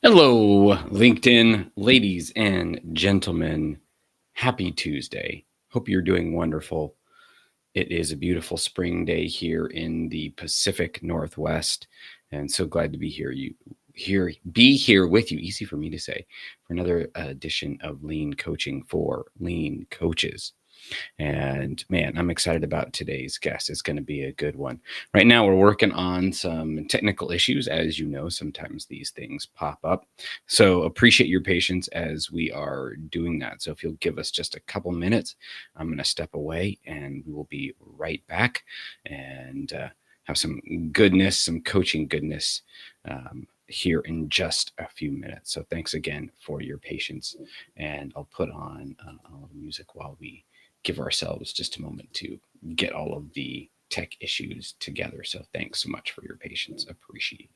Hello, LinkedIn ladies and gentlemen. Happy Tuesday. Hope you're doing wonderful. It is a beautiful spring day here in the Pacific Northwest, and so glad to be here with you. Easy for me to say, for another edition of Lean Coaching for Lean Coaches. And man, I'm excited about today's guest. It's going to be a good one. Right now, we're working on some technical issues. As you know, sometimes these things pop up. So appreciate your patience as we are doing that. So if you'll give us just a couple minutes, I'm going to step away and we will be right back and have some goodness, some coaching goodness. Here in just a few minutes. So thanks again for your patience. And I'll put on all the music while we give ourselves just a moment to get all of the tech issues together. So thanks so much for your patience. Appreciate it.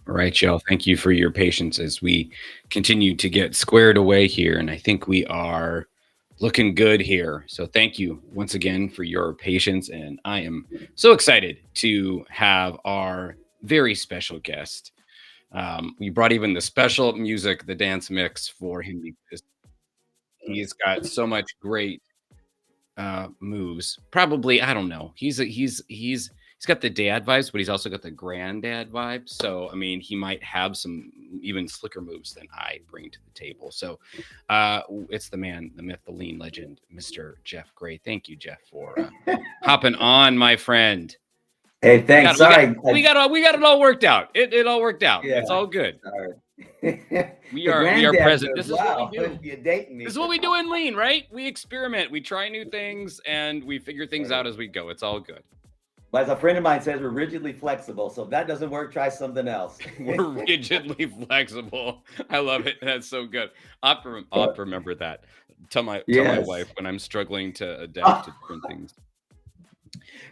All right, y'all. Thank you for your patience as we continue to get squared away here. And I think we are looking good here. So thank you once again for your patience. And I am so excited to have our very special guest. We brought even the special music, the dance mix for him because he's got so much great moves. Probably, I don't know. He's got the dad vibes, but he's also got the granddad vibes. So I mean, he might have some even slicker moves than I bring to the table. So it's the man, the myth, the lean legend, Mr. Jeff Gray. Thank you, Jeff, for hopping on, my friend. Hey, thanks. Sorry. We got it all worked out. It all worked out. Yeah. It's all good. Sorry. We are present. This is wow, what we do. you're dating me. This is what we do in Lean, right? We experiment, we try new things, and we figure things out as we go. It's all good. But as a friend of mine says, we're rigidly flexible. So if that doesn't work, try something else. We're rigidly flexible. I love it. That's so good. I'll remember that. Tell my wife when I'm struggling to adapt to different things.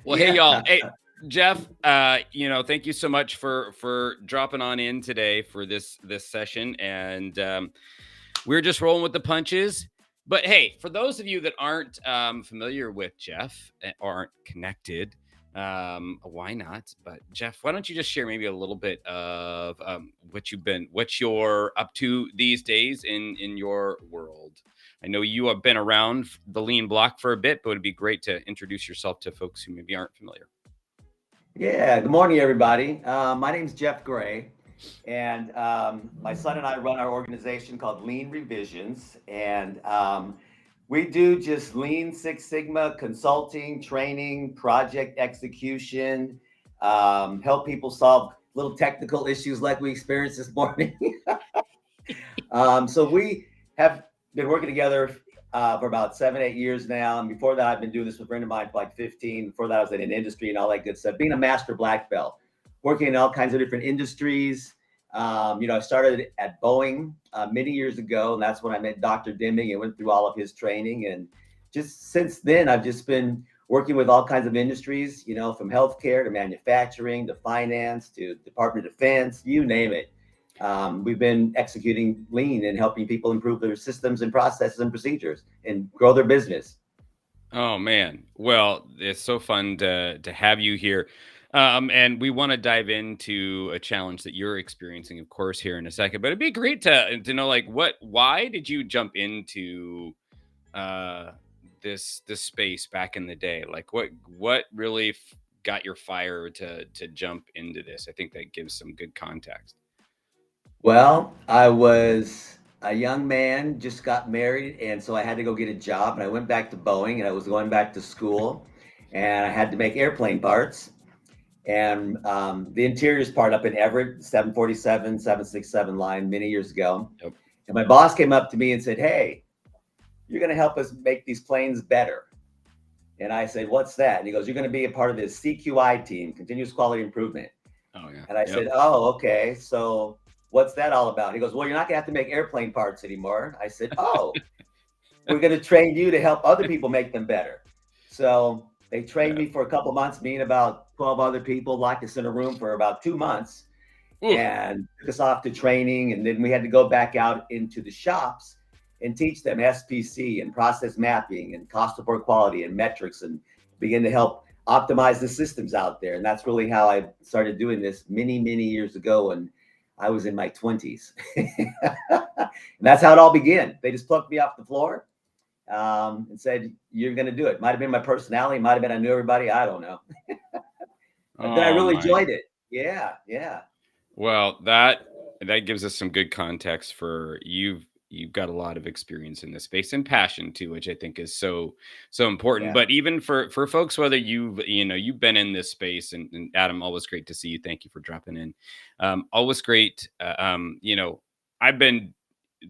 Well, hey y'all. Hey, Jeff, thank you so much for dropping on in today for this session. And we're just rolling with the punches. But hey, for those of you that aren't familiar with Jeff or aren't connected, Why not? But Jeff, why don't you just share maybe a little bit of what you're up to these days in your world? I know you have been around the lean block for a bit, but it'd be great to introduce yourself to folks who maybe aren't familiar. Yeah, good morning, everybody. My name's Jeff Gray, and my son and I run our organization called Lean Revisions, and we do just Lean Six Sigma consulting, training, project execution, help people solve little technical issues like we experienced this morning. So we have been working together for about 7, 8 years now. And before that, I've been doing this with a friend of mine for like 15. Before that, I was in an industry and all that good stuff. Being a master black belt, working in all kinds of different industries. I started at Boeing many years ago, and that's when I met Dr. Deming and went through all of his training. And just since then, I've just been working with all kinds of industries, from healthcare to manufacturing to finance to Department of Defense, you name it. We've been executing lean and helping people improve their systems and processes and procedures and grow their business. Oh man. Well, it's so fun to have you here. And we want to dive into a challenge that you're experiencing, of course, here in a second. But it'd be great to know like why did you jump into uh this space back in the day? Like what really got your fire to jump into this? I think that gives some good context. Well, I was a young man, just got married, and so I had to go get a job. And I went back to Boeing, and I was going back to school, and I had to make airplane parts. And the interiors part up in Everett, 747, 767 line many years ago. Yep. And my boss came up to me and said, "Hey, you're going to help us make these planes better." And I said, "What's that?" And he goes, "You're going to be a part of this CQI team, continuous quality improvement." Oh yeah. And I Yep. said, "Oh, okay. So what's that all about?" He goes, "Well, you're not going to have to make airplane parts anymore." I said, "Oh, we're going to train you to help other people make them better." So they trained Yeah. me for a couple months, me and about 12 other people, locked us in a room for about 2 months Oof. and took us off to training. And then we had to go back out into the shops and teach them SPC and process mapping and cost of poor quality and metrics and begin to help optimize the systems out there. And that's really how I started doing this many, many years ago. And I was in my 20s. And that's how it all began. They just plucked me off the floor and said, "You're going to do it." Might have been my personality. Might have been I knew everybody. I don't know. But then I Oh really my. enjoyed it. Yeah. Yeah. Well, that gives us some good context for you've got a lot of experience in this space and passion too, which I think is so important. Yeah. But even for folks, whether you've been in this space, and Adam, always great to see you. Thank you for dropping in. Always great. I've been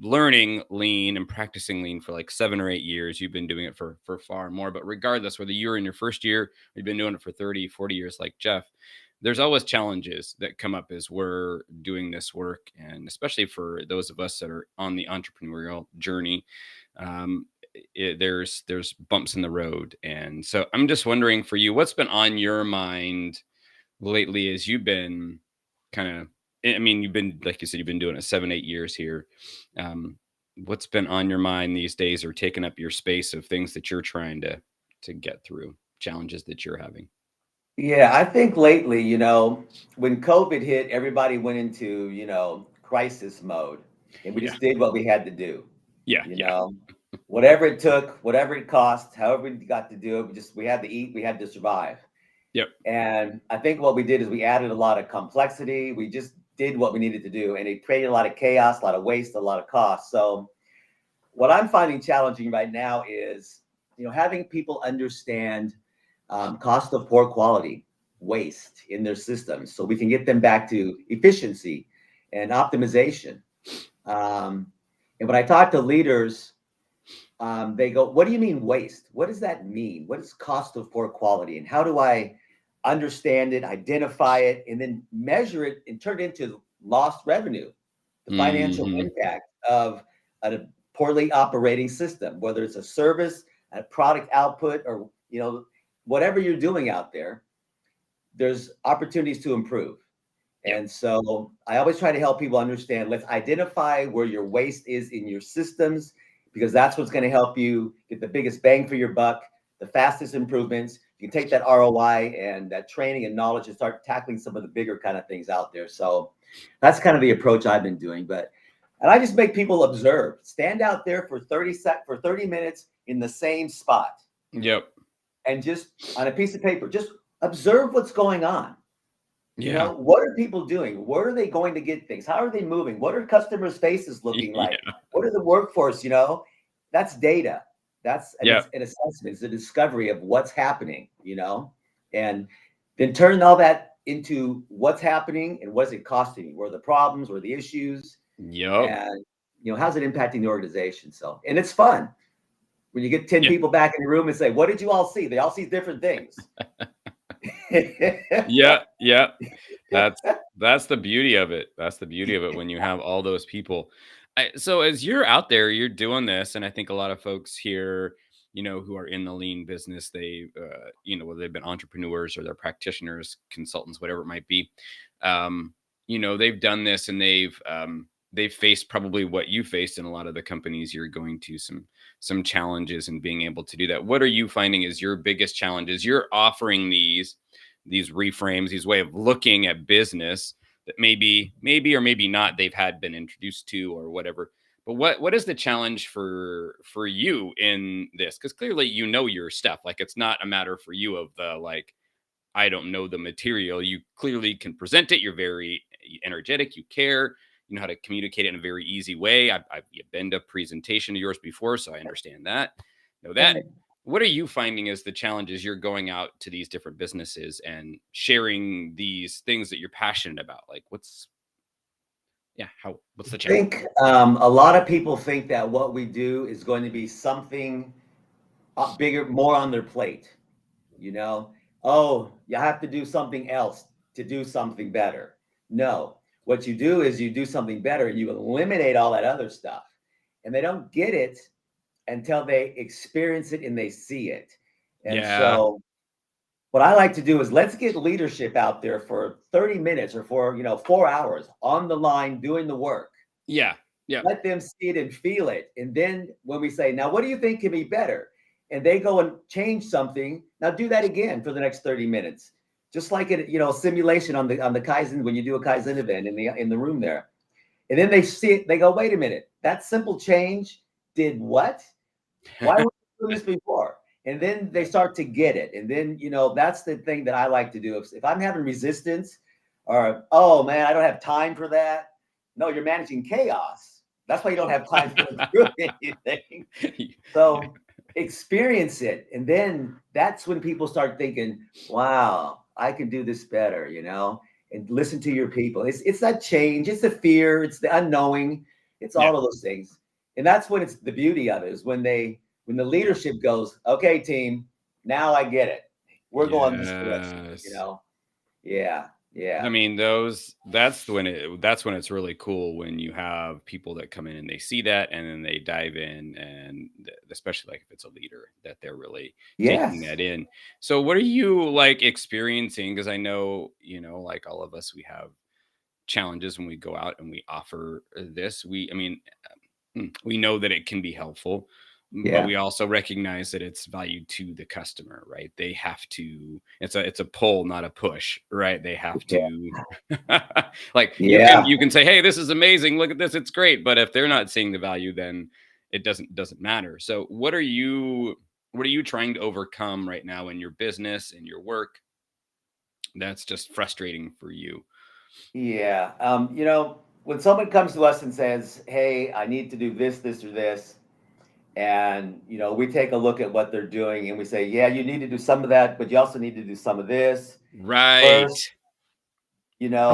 learning lean and practicing lean for like 7 or 8 years. You've been doing it for far more. But regardless, whether you're in your first year or you've been doing it for 30, 40 years like Jeff, there's always challenges that come up as we're doing this work, and especially for those of us that are on the entrepreneurial journey. um, there's bumps in the road, and so I'm just wondering for you, what's been on your mind lately as you've been kind of, I mean, you've been, like you said, you've been doing it 7, 8 years here. um, what's been on your mind these days, or taking up your space of things that you're trying to get through, challenges that you're having? Yeah. I think lately, when COVID hit, everybody went into, crisis mode and we Yeah, just did what we had to do, yeah, you yeah. know, whatever it took, whatever it cost, however we got to do it. We had to eat, we had to survive. Yep. And I think what we did is we added a lot of complexity. We just did what we needed to do, and it created a lot of chaos, a lot of waste, a lot of cost. So what I'm finding challenging right now is, having people understand cost of poor quality, waste in their systems, so we can get them back to efficiency and optimization. Um, and when I talk to leaders, they go, "What do you mean waste? What does that mean? What is cost of poor quality? And how do I understand it, identify it, and then measure it and turn it into lost revenue, the financial Mhm. impact of a poorly operating system, whether it's a service, a product output, or whatever you're doing out there, there's opportunities to improve. Yep. And so I always try to help people understand, let's identify where your waste is in your systems, because that's what's going to help you get the biggest bang for your buck, the fastest improvements. you can take that ROI and that training and knowledge and start tackling some of the bigger kind of things out there. So that's kind of the approach I've been doing. And I just make people observe, stand out there for 30 minutes in the same spot. Yep. And just on a piece of paper, just observe what's going on. Yeah. You know, what are people doing? Where are they going to get things? How are they moving? What are customers' faces looking like? What are the workforce? You know, that's data. That's an assessment. It's a discovery of what's happening, you know, and then turn all that into what's happening and what is it costing you? What are the problems? What are the issues? Yep. And, you know, how's it impacting the organization? So, and it's fun when you get 10 people back in the room and say, what did you all see? They all see different things. Yeah. That's the beauty of it. That's the beauty of it when you have all those people. So as you're out there, you're doing this, and I think a lot of folks here, you know, who are in the lean business, they, you know, whether they've been entrepreneurs or they're practitioners, consultants, whatever it might be, you know, they've done this and they've faced probably what you faced in a lot of the companies you're going to, some challenges in being able to do that. What are you finding is your biggest challenges? You're offering these reframes, these way of looking at business that maybe or maybe not they've been introduced to or whatever. But what is the challenge for you in this? Because clearly you know your stuff. Like, it's not a matter for you of the, like, I don't know the material. You clearly can present it. You're very energetic. You care. You know how to communicate it in a very easy way. I've been to a presentation of yours before, so I understand that. Know that. Right. What are you finding as the challenges you're going out to these different businesses and sharing these things that you're passionate about? Like, what's the challenge? I think a lot of people think that what we do is going to be something bigger, more on their plate. You know, oh, you have to do something else to do something better. No, what you do is you do something better and you eliminate all that other stuff. And they don't get it until they experience it and they see it. And so what I like to do is let's get leadership out there for 30 minutes or for, 4 hours on the line doing the work. Yeah. Let them see it and feel it. And then when we say, now, what do you think can be better? And they go and change something. Now do that again for the next 30 minutes. Just like a simulation on the Kaizen, when you do a Kaizen event in the room there. And then they see it, they go, wait a minute, that simple change did what? Why were we doing this before? And then they start to get it. And then, that's the thing that I like to do. If I'm having resistance or, oh man, I don't have time for that. No, you're managing chaos. That's why you don't have time to go through anything. So experience it. And then that's when people start thinking, wow, I can do this better, and listen to your people. It's that change. It's the fear. It's the unknowing. It's all of those things. And that's when it's the beauty of it is when the leadership goes, okay, team, now I get it. We're going this direction, Yeah. I mean, that's when it's really cool when you have people that come in and they see that and then they dive in, and especially like if it's a leader that they're really taking that in. So what are you like experiencing? Because I know, like all of us, we have challenges when we go out and we offer this. We know that it can be helpful. But we also recognize that it's value to the customer, right? They have to, it's a pull, not a push, right? They have to you can say, hey, this is amazing. Look at this. It's great. But if they're not seeing the value, then it doesn't matter. So what are you trying to overcome right now in your business and your work that's just frustrating for you? Yeah. When someone comes to us and says, hey, I need to do this, this, or this, and we take a look at what they're doing and we say, yeah, you need to do some of that, but you also need to do some of this first, and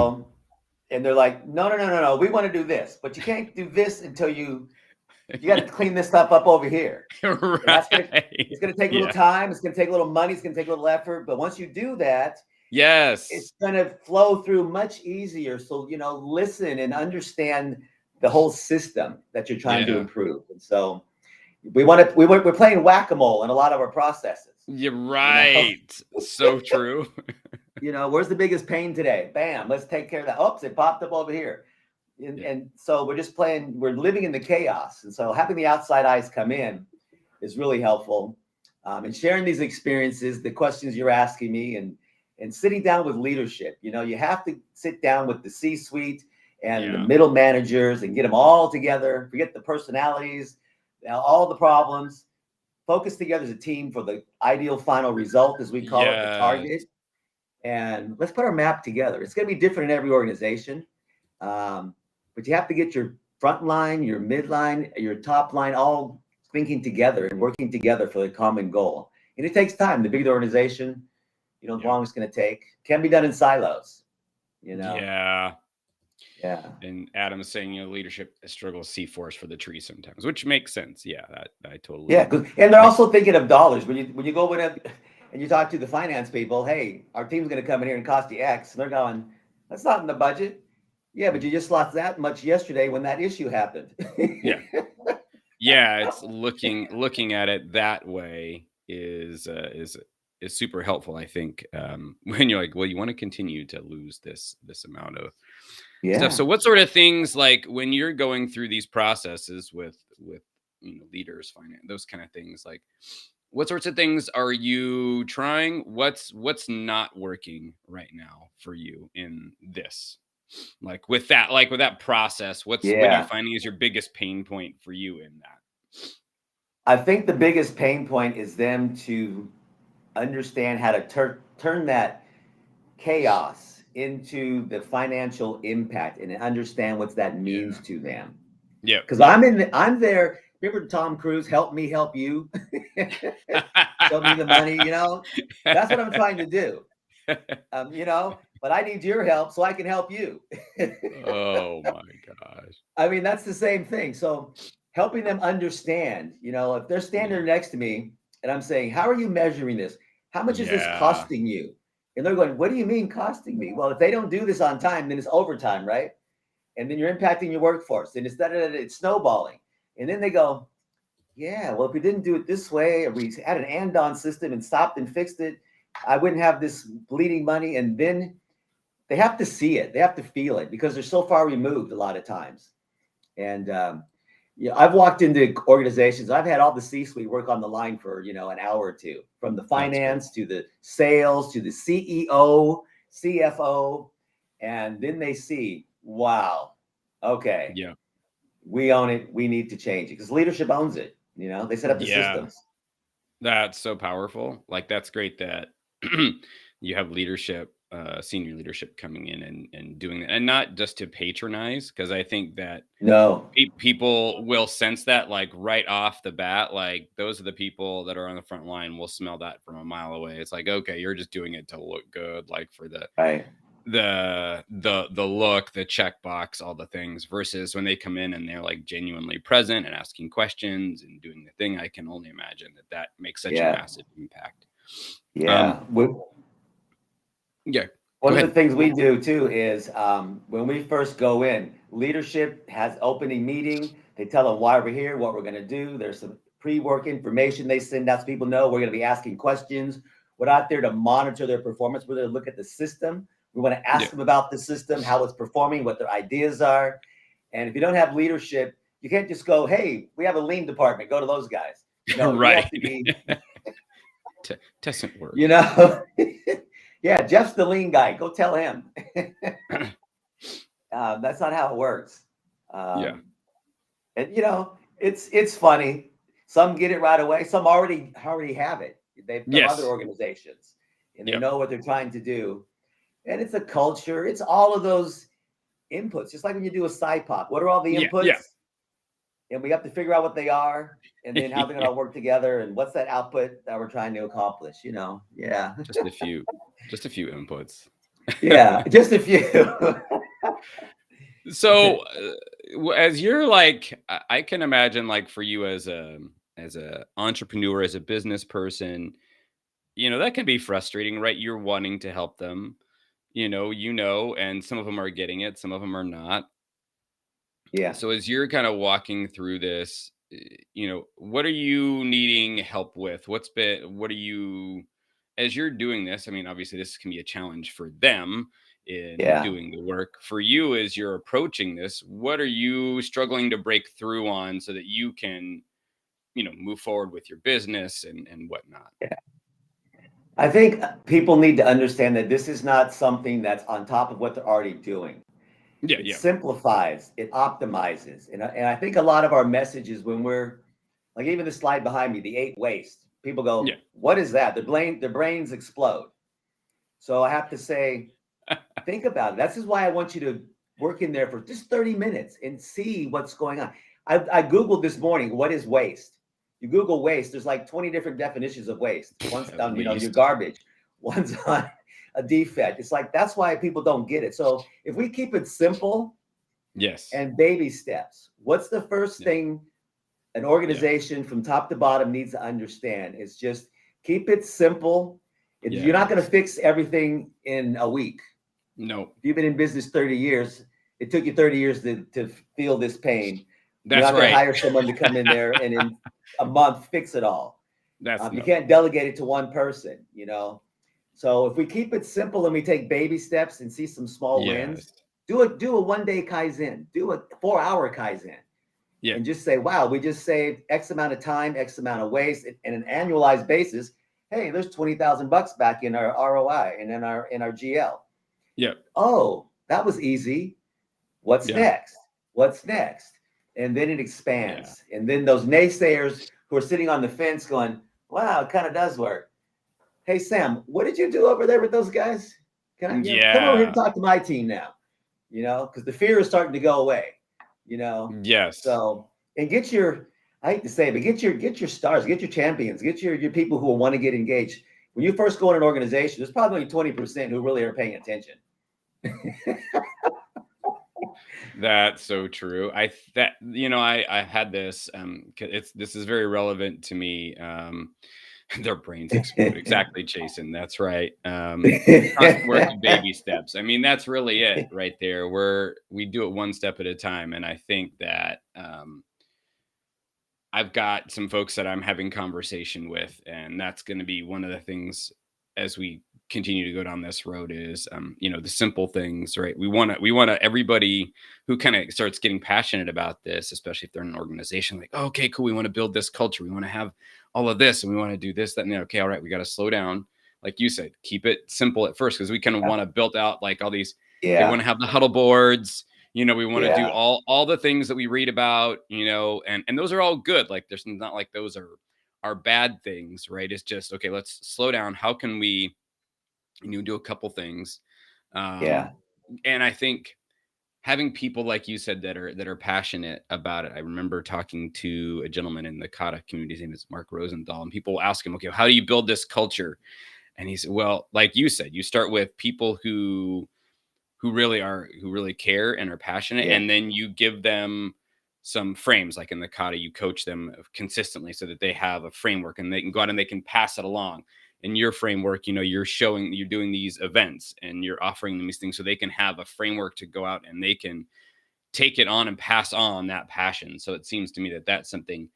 they're like, no, we want to do this, but you can't do this until you got to clean this stuff up over here. Right. It's going to take a little time, it's going to take a little money, it's going to take a little effort, but once you do that, it's going to flow through much easier. So listen and understand the whole system that you're trying to improve. And so we're playing whack-a-mole in a lot of our processes. You're right. So true. Where's the biggest pain today? Bam, let's take care of that. Oops, it popped up over here. And so we're living in the chaos. And so having the outside eyes come in is really helpful. and sharing these experiences, the questions you're asking me, and sitting down with leadership. You know, you have to sit down with the C-suite and the Yeah. middle managers and get them all together. Forget the personalities, all the problems. Focus together as a team for the ideal final result, as we call it, the target. Yes. And let's put our map together. It's going to be different in every organization, but you have to get your front line, your midline, your top line all thinking together and working together for the common goal. And it takes time. The bigger the organization, you know, the Yeah. longer it's going to take. Can be done in silos, you know. Yeah. Yeah. And Adam's saying, you know, leadership struggles to see forest for the tree sometimes, which makes sense. Yeah, that I totally. Yeah, and they're also thinking of dollars. When you go in and you talk to the finance people, hey, our team's going to come in here and cost you X, and they're going, that's not in the budget. Yeah, but you just lost that much yesterday when that issue happened. Yeah. Yeah, it's looking at it that way is super helpful, I think. When you're like, well, you want to continue to lose this amount of stuff. So Yeah. what sort of things, like when you're going through these processes with you know, leaders, finance, those kind of things, like what sorts of things are you trying? What's not working right now for you in this? Like with that process, what are you Yeah. finding is your biggest pain point for you in that? I think the biggest pain point is them to understand how to turn that chaos into the financial impact and understand what that means to them. Yeah. Because I'm there. Remember Tom Cruise, help me help you. Show me the money, you know. That's what I'm trying to do. You know, but I need your help so I can help you. Oh my gosh. I mean, that's the same thing. So helping them understand, you know, if they're standing next to me and I'm saying, how are you measuring this? How much is this Yeah. costing you? And they're going, what do you mean costing me? Well, if they don't do this on time, then it's overtime, right? And then you're impacting your workforce and it's snowballing. And then they go, yeah, well, if we didn't do it this way, or we had an and-on system and stopped and fixed it, I wouldn't have this bleeding money. And then they have to see it, they have to feel it because they're so far removed a lot of times. And yeah, I've walked into organizations. I've had all the C-suite work on the line for an hour or two, from the That's cool. finance to the sales to the CEO, CFO, and then they see, wow, okay, Yeah. we own it. We need to change it because leadership owns it. They set up the Yeah. systems. That's so powerful. Like, that's great that you have leadership, senior leadership coming in and doing that, and not just to patronize, because I think that No, people will sense that, like, right off the bat. Like, those are the people that are on the front line will smell that from a mile away. It's like, okay, you're just doing it to look good, like for the right. look, the checkbox, all the things, versus when they come in and they're like genuinely present and asking questions and doing the thing. I can only imagine that makes such a Yeah, massive impact. yeah. Yeah, go One of the ahead. things we do too is when we first go in, leadership has opening meeting. They tell them why we're here, what we're going to do. There's some pre-work information they send out so people know we're going to be asking questions. We're not there to monitor their performance. We're there to look at the system. We want to Yeah. ask them about the system, how it's performing, what their ideas are. And if you don't have leadership, you can't just go, hey, we have a lean department, go to those guys. No, you Right. have to be, Doesn't work. yeah, Jeff's the lean guy. Go tell him. That's not how it works. Yeah. And it's funny. Some get it right away. Some already have it. They've from other Yes. organizations, and they Yep. know what they're trying to do. And it's a culture. It's all of those inputs. Just like when you do a SciPop, what are all the Yeah. inputs? Yeah. And we have to figure out what they are, and then how they're going to all work together, and what's that output that we're trying to accomplish. Yeah, Just a few inputs. yeah, just a few. So, as you're like, I can imagine, like, for you as a entrepreneur, as a business person, that can be frustrating, right? You're wanting to help them, and some of them are getting it, some of them are not. Yeah, So as you're kind of walking through this, what are you needing help with? What are you, as you're doing this? I mean, obviously this can be a challenge for them in yeah. doing the work. For you, as you're approaching this, what are you struggling to break through on so that you can, move forward with your business and whatnot. I think people need to understand that this is not something that's on top of what they're already doing. Yeah, It yeah, simplifies, it optimizes. And I think a lot of our messages when we're like even the slide behind me, the 8 waste, people go, yeah, what is that? Their brains explode. So I have to say, think about it. This is why I want you to work in there for just 30 minutes and see what's going on. I Googled this morning, what is waste? You Google waste, there's like 20 different definitions of waste. One's at on, your least. garbage. One's on a defect. It's like, that's why people don't get it. So if we keep it simple Yes. and baby steps, what's the first Yeah. thing an organization from top to bottom needs to understand? Is just keep it simple. You're not going to fix everything in a week. No. If you've been in business 30 years, it took you 30 years to feel this pain. That's You're not going right. to hire someone to come in there and in a month fix it all. That's You can't delegate it to one person, So if we keep it simple and we take baby steps and see some small wins, do a 1-day Kaizen, do a 4-hour Kaizen. Yeah. And just say, wow, we just saved X amount of time, X amount of waste, and an annualized basis. Hey, there's $20,000 back in our ROI and in our GL. Yeah. Oh, that was easy. What's next? What's next? And then it expands. Yeah. And then those naysayers who are sitting on the fence going, wow, it kind of does work. Hey, Sam, what did you do over there with those guys? Come over here and talk to my team now, because the fear is starting to go away, Yes. So, and I hate to say it, but get your stars, get your champions, get your people who will want to get engaged. When you first go in an organization, there's probably 20% who really are paying attention. That's so true. I had this, this is very relevant to me. Their brains explode. Exactly, Jason. That's right. Constant work and baby steps. I mean, that's really it right there. We do it one step at a time. And I think that I've got some folks that I'm having conversation with, and that's going to be one of the things as we continue to go down this road is, the simple things, right? We want to everybody who kind of starts getting passionate about this, especially if they're in an organization, like, oh, okay, cool. We want to build this culture. We want to have all of this and we want to do this, that, and then, okay, all right, we got to slow down. Like you said, keep it simple at first, because we kind of want to build out like all these, they want to have the huddle boards, we want to do all the things that we read about, and those are all good. Like there's not like those are bad things, right? It's just, okay, let's slow down. How can we, do a couple things. And I think having people like you said that are passionate about it. I remember talking to a gentleman in the Kata community. His name is Mark Rosenthal, and people ask him, okay, how do you build this culture? And he said, well, like you said, you start with people who really care and are passionate, and then you give them some frames. Like in the Kata, you coach them consistently so that they have a framework and they can go out and they can pass it along. In your framework, you're doing these events and you're offering them these things so they can have a framework to go out and they can take it on and pass on that passion. So it seems to me that that's something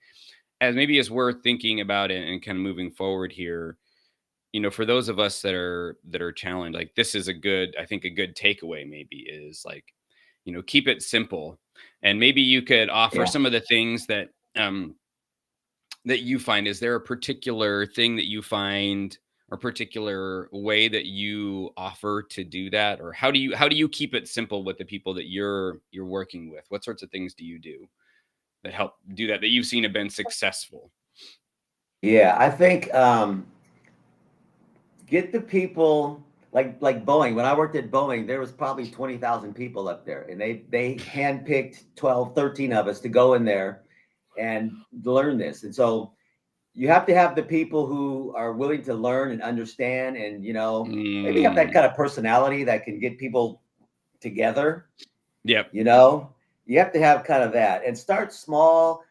as maybe is worth thinking about it and kind of moving forward here. For those of us that are challenged, like this is a good takeaway maybe is like, keep it simple. And maybe you could offer some of the things that you find. Is there a particular thing that you find, or particular way that you offer to do that? Or how do you keep it simple with the people that you're working with? What sorts of things do you do that help do that you've seen have been successful? Yeah, I think get the people like Boeing. When I worked at Boeing, there was probably 20,000 people up there, and they handpicked 12, 13 of us to go in there and learn this. And so you have to have the people who are willing to learn and understand, and maybe have that kind of personality that can get people together. Yep. You have to have kind of that, and start small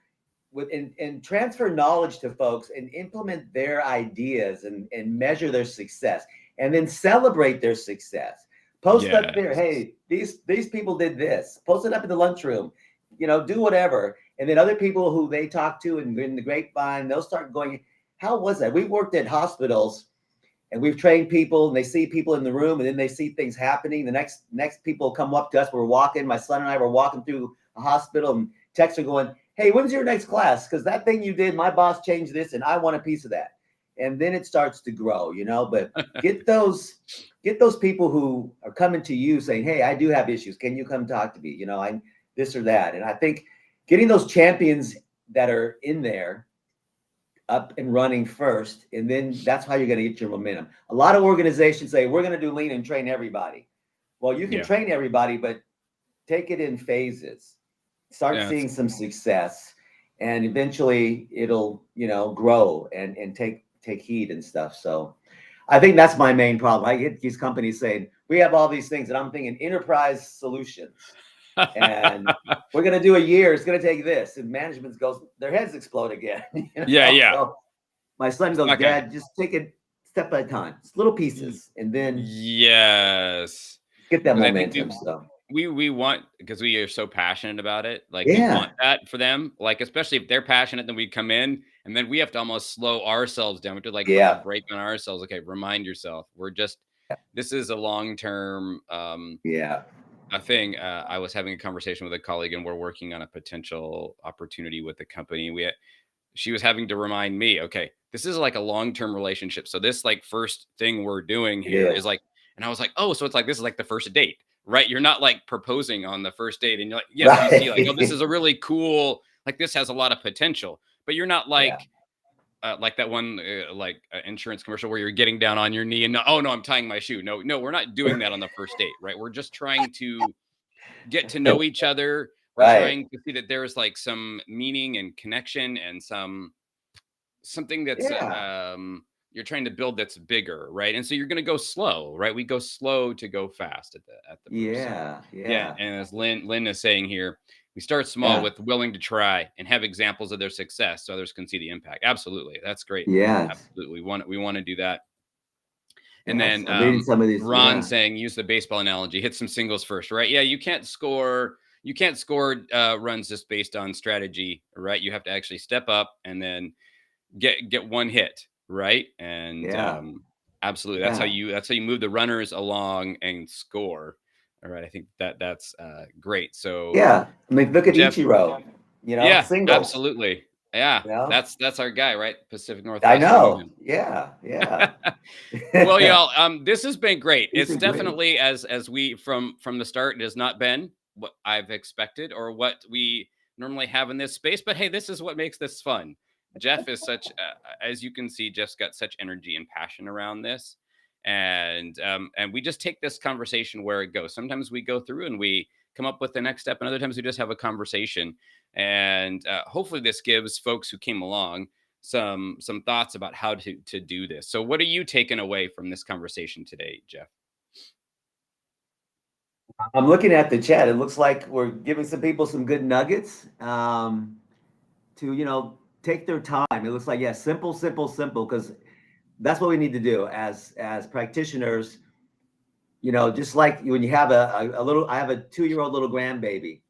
and transfer knowledge to folks and implement their ideas and measure their success, and then celebrate their success. Post up there, hey, these people did this. Post it up in the lunchroom, do whatever. And then other people who they talk to and in the grapevine, they'll start going, how was that? We worked at hospitals and we've trained people, and they see people in the room, and then they see things happening. The next people come up to us. We're walking, my son and I were walking through a hospital, and texts are going, hey, when's your next class? Because that thing you did, my boss changed this, and I want a piece of that. And then it starts to grow, you know. But get those people who are coming to you saying, hey, I do have issues. Can you come talk to me? You know, I this or that. And I think getting those champions that are in there up and running first, and then that's how you're going to get your momentum. A lot of organizations say we're going to do lean and train everybody. Well, you can Yeah. train everybody, but take it in phases. Start Yeah, seeing some success, and eventually it'll, you know, grow and take heed and stuff. So I think that's my main problem. I get these companies saying we have all these things, and I'm thinking enterprise solutions, and we're going to do a year. It's going to take this, and management goes, their heads explode again. You know? yeah. So my son goes, Dad, just take it step at a time. It's little pieces, and then yes, get that 'cause I think momentum. So we want, because we are so passionate about it. Like we yeah, want that for them. Like especially if they're passionate, then we come in and then we have to almost slow ourselves down. We have to like put the yeah, brake on ourselves. Okay, remind yourself. This is a long term yeah. a thing. I was having a conversation with a colleague, and we're working on a potential opportunity with the company. She was having to remind me, okay, this is like a long-term relationship. So this like first thing we're doing It here is is. like, and I was like, oh, so it's like, this is like the first date, right? You're not like proposing on the first date. And you're like, yes, you see like, oh, this Right. is a really cool, like this has a lot of potential, but you're not Yeah. like that one, insurance commercial where you're getting down on your knee and oh no, I'm tying my shoe. No, we're not doing that on the first date, right? We're just trying to get to know each other. We're Right. trying to see that there's like some meaning and connection and something that's Yeah. you're trying to build that's bigger, right? And so you're going to go slow, right? We go slow to go fast at the first. So Yeah. yeah, Yeah. and as Lynn is saying here, we start small Yeah. with willing to try and have examples of their success so others can see the impact. Absolutely, that's great. Yes. Absolutely, we want to do that. And Yes. then I'm reading some of these. Ron Yeah. saying use the baseball analogy, hit some singles first, right? Yeah, you can't score runs just based on strategy, right? You have to actually step up and then get one hit, right? And Yeah. absolutely, Yeah. that's how you move the runners along and score. All right, I think that's great. So Yeah. I mean, look at Jeff, Ichiro, you know, yeah, singles, absolutely, yeah, you know, that's our guy, right? Pacific I Northwest, we know know. him. Yeah. Yeah. Well, y'all, this has been great. These It's are great. definitely as we from the start, it has not been what I've expected or what we normally have in this space. But hey, this is what makes this fun. Jeff is as you can see, Jeff's got such energy and passion around this, and we just take this conversation where it goes. Sometimes we go through and we come up with the next step, and other times we just have a conversation. And hopefully, this gives folks who came along some thoughts about how to do this. So what are you taking away from this conversation today, Jeff? I'm looking at the chat. It looks like we're giving some people some good nuggets to, you know, take their time. It looks like, yeah, simple, simple, simple, because that's what we need to do as practitioners. You know, just like when you have a little, I have a 2-year-old little grandbaby,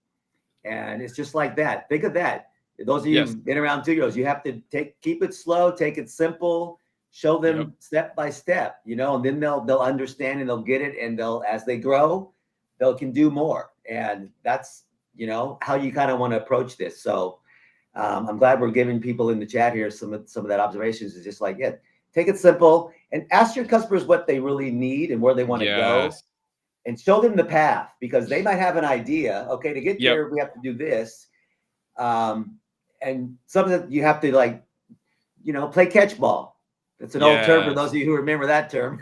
and it's just like that. Think of that. Those of you Yes. who've been around 2 years, you have to keep it slow, take it simple, show Yep. them step by step, you know, and then they'll understand and they'll get it, and they'll, as they grow, they can do more. And that's, you know, how you kind of want to approach this. So I'm glad we're giving people in the chat here some of that observations. Is just like, yeah, take it simple and ask your customers what they really need and where they want to go, Yes. and show them the path, because they might have an idea. Okay, to get Yep. there, we have to do this. And something that you have to, like, you know, play catch ball. That's an old term for those Yes. of you who remember that term.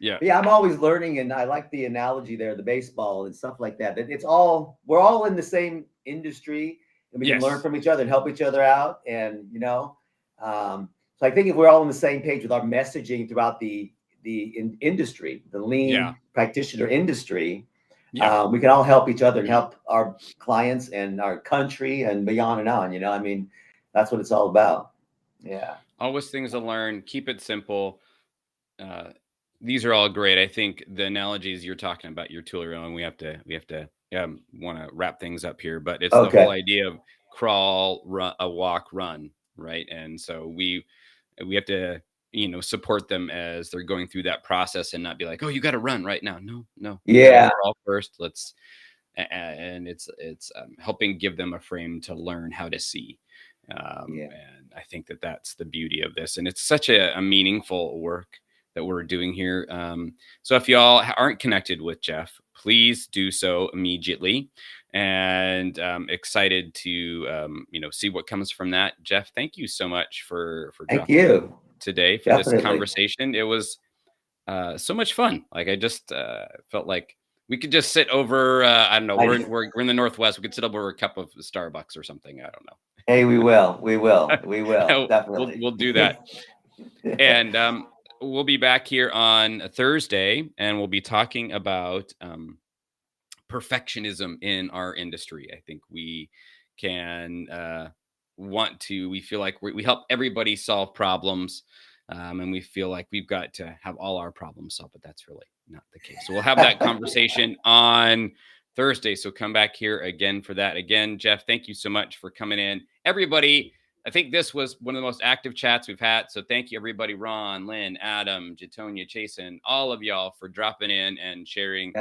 Yeah. But yeah, I'm always learning, and I like the analogy there, the baseball and stuff like that. That it's all, we're all in the same industry, and we can learn Yes. from each other and help each other out. And you know, so I think if we're all on the same page with our messaging throughout the industry, the lean Yeah. practitioner industry, Yeah. we can all help each other and help our clients and our country and beyond and on. You know, I mean, that's what it's all about. Yeah. Always things to learn. Keep it simple. Uh, these are all great. I think the analogies you're talking about, your tool, and we have to want to wrap things up here, but it's the whole Okay. idea of crawl, run, a walk, run, right? And so we have to support them as they're going through that process and not be like, oh, you got to run right now. No, Yeah. crawl first. and it's helping give them a frame to learn how to see. And I think that that's the beauty of this, and it's such a meaningful work that we're doing here. So if y'all aren't connected with Jeff, please do so immediately. And excited to see what comes from that. Jeff, thank you so much for thank you today for this conversation. It was so much fun. Like I just felt like we could just sit over. I don't know. We're in the Northwest. We could sit over a cup of Starbucks or something. I don't know. Hey, we will. Definitely. We'll do that. And we'll be back here on Thursday, and we'll be talking about perfectionism in our industry. I think we can we feel like we help everybody solve problems. And we feel like we've got to have all our problems solved, but that's really not the case. So we'll have that conversation on Thursday. So come back here again for that. Again, Jeff, thank you so much for coming in. Everybody, I think this was one of the most active chats we've had. So thank you, everybody. Ron, Lynn, Adam, Jatonia, Chasen, all of y'all for dropping in and sharing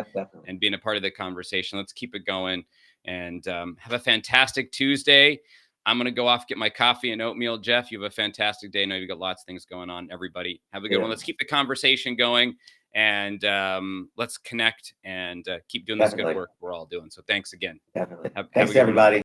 and being a part of the conversation. Let's keep it going and have a fantastic Tuesday. I'm going to go off, get my coffee and oatmeal. Jeff, you have a fantastic day. I know you've got lots of things going on. Everybody have a good one. Let's keep the conversation going, and let's connect and keep doing this good work we're all doing. So thanks again. Thanks, everybody.